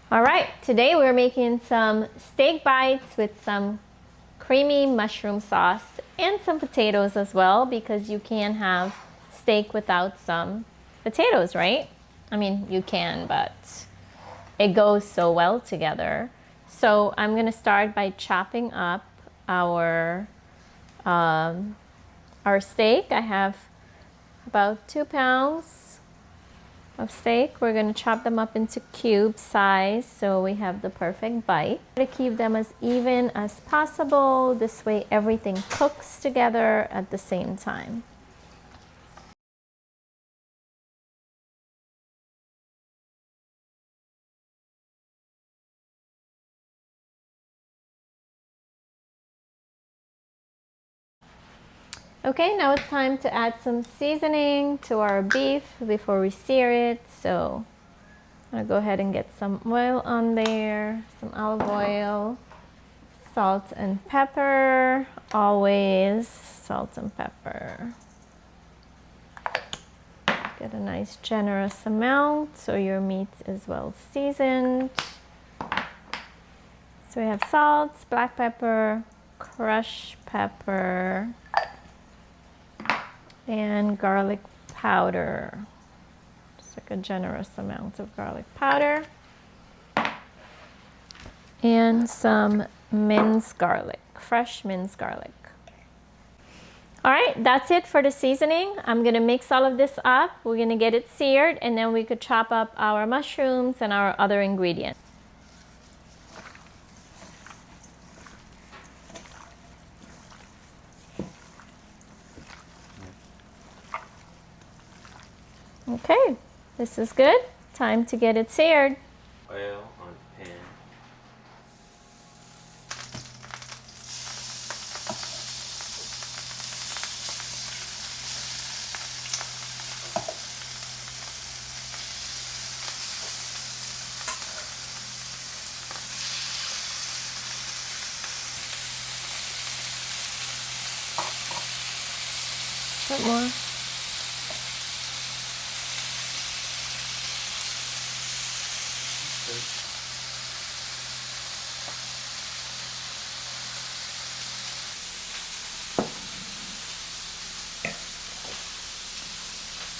All right, today we're making some steak bites with some creamy mushroom sauce and some potatoes as well, because you can't have steak without some potatoes, right? I mean, you can, but it goes so well together. So I'm gonna start by chopping up our steak. I have about 2 pounds of steak. We're going to chop them up into cube size so we have the perfect bite. To keep them as even as possible. This way everything cooks together at the same time. Okay, now it's time to add some seasoning to our beef before we sear it. So I'm gonna go ahead and get some oil on there, some olive oil, salt and pepper, always salt and pepper. Get a nice generous amount so your meat is well seasoned. So we have salt, black pepper, crushed pepper, and garlic powder. Just like a generous amount of garlic powder. And some minced garlic, fresh minced garlic. All right, that's it for the seasoning. I'm gonna mix all of this up. We're gonna get it seared, and then we could chop up our mushrooms and our other ingredients. Okay, this is good. Time to get it seared. Oil on pan. A bit more.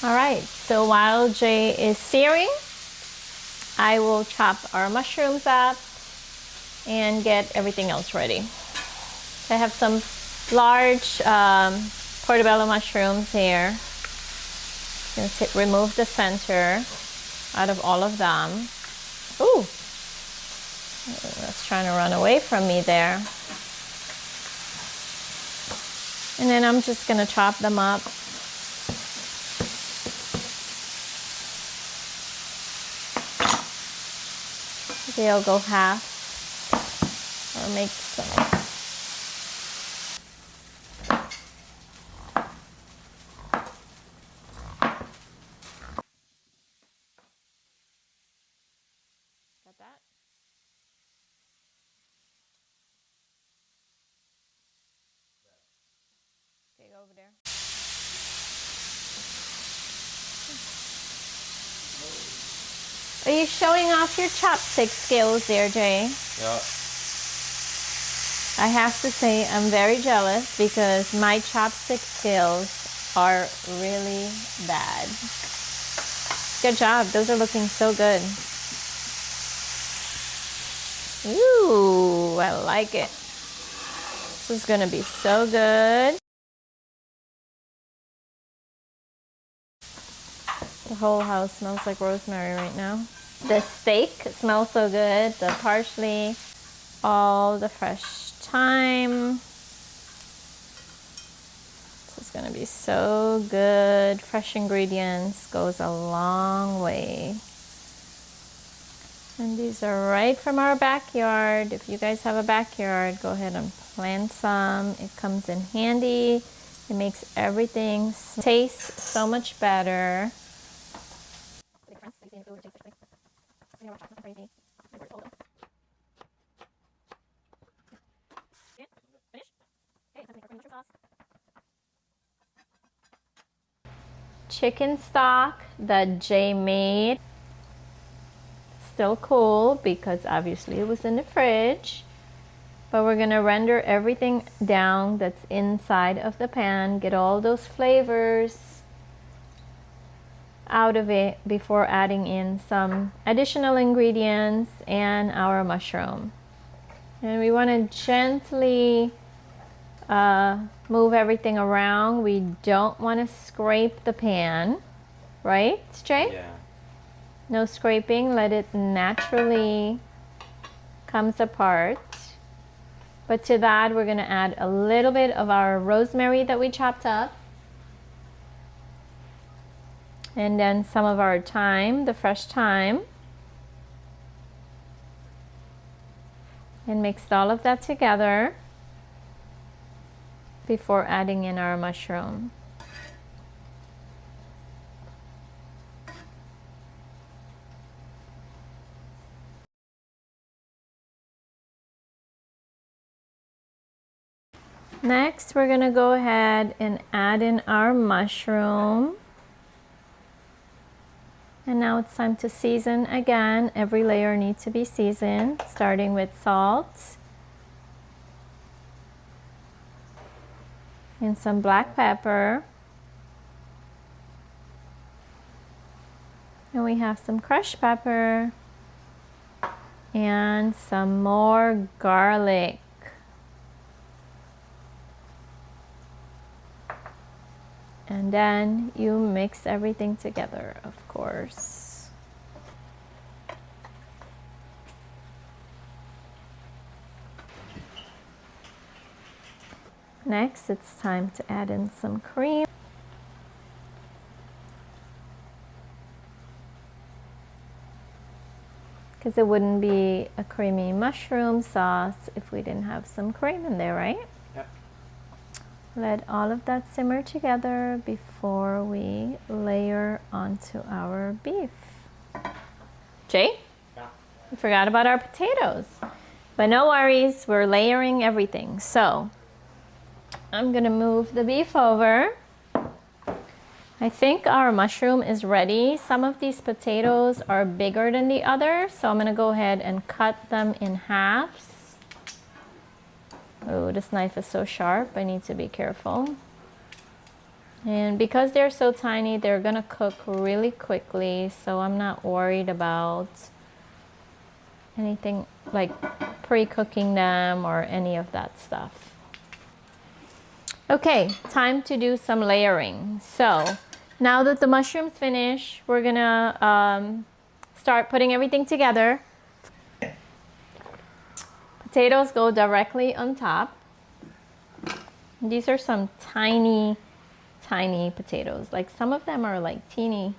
All right, so while Jay is searing, I will chop our mushrooms up and get everything else ready. I have some large portobello mushrooms here. Remove the center out of all of them. Ooh, that's trying to run away from me there. And then I'm just gonna chop them up. They'll go half or make some. Got that? Okay, go over there. Are you showing off your chopstick skills there, Jay? Yeah. I have to say I'm very jealous because my chopstick skills are really bad. Good job. Those are looking so good. Ooh, I like it. This is gonna be so good. The whole house smells like rosemary right now. The steak smells so good. The parsley, all the fresh thyme. This is gonna be so good. Fresh ingredients goes a long way. And these are right from our backyard. If you guys have a backyard, go ahead and plant some. It comes in handy. It makes everything taste so much better. Chicken stock that Jay made. still cool because obviously it was in the fridge. But we're gonna render everything down that's inside of the pan, get all those flavors out of it before adding in some additional ingredients and our mushroom. And we want to gently move everything around. We don't want to scrape the pan, right, Jay? Yeah. No scraping, let it naturally comes apart. But to that, we're going to add a little bit of our rosemary that we chopped up. And then some of our thyme, the fresh thyme. And mixed all of that together before adding in our mushroom. Next, we're gonna go ahead and add in our mushroom. And now it's time to season again. Every layer needs to be seasoned, starting with salt and some black pepper. And we have some crushed pepper and some more garlic. And then you mix everything together, of course. Next, it's time to add in some cream. Because it wouldn't be a creamy mushroom sauce if we didn't have some cream in there, right? Yep. Let all of that simmer together before we layer onto our beef. Jay? Yeah. We forgot about our potatoes. But no worries, we're layering everything. So I'm gonna move the beef over. I think our mushroom is ready. Some of these potatoes are bigger than the others, so I'm gonna go ahead and cut them in halves. Oh, this knife is so sharp, I need to be careful. And because they're so tiny, they're gonna cook really quickly, so I'm not worried about anything like pre-cooking them or any of that stuff. Okay, time to do some layering. So now that the mushroom's finished, we're gonna start putting everything together. Potatoes go directly on top. These are some tiny, tiny potatoes. Like some of them are like teeny.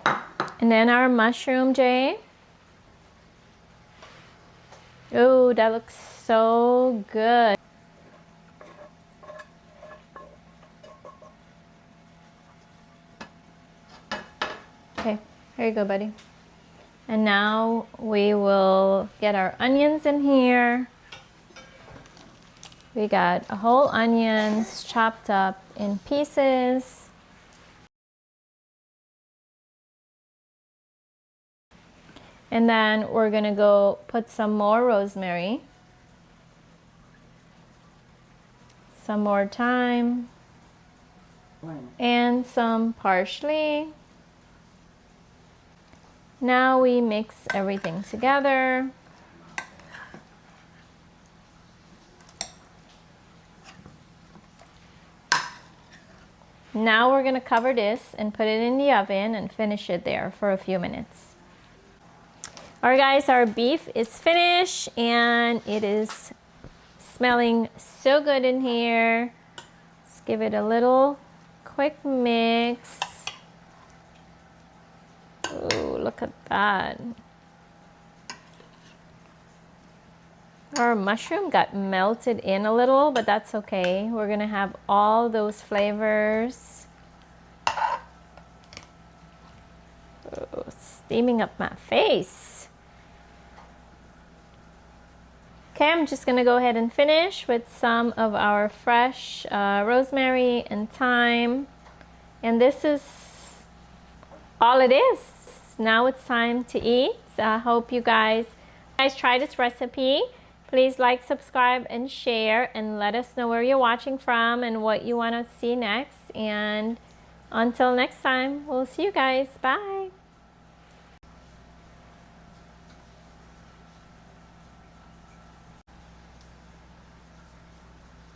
And then our mushroom, Jay. Oh, that looks so good. Okay, here you go, buddy. And now we will get our onions in here. We got a whole onions chopped up in pieces. And then we're gonna go put some more rosemary, some more thyme, and some parsley. Now we mix everything together. Now we're gonna cover this and put it in the oven and finish it there for a few minutes. All right, guys, our beef is finished and it is smelling so good in here. Let's give it a little quick mix. Oh, look at that. Our mushroom got melted in a little, but that's okay. We're gonna have all those flavors. Oh, steaming up my face. Okay, I'm just gonna go ahead and finish with some of our fresh rosemary and thyme. And this is all it is. now it's time to eat. So I hope you guys try this recipe. Please like, subscribe, and share, and let us know where you're watching from and what you want to see next. And until next time, we'll see you guys. Bye.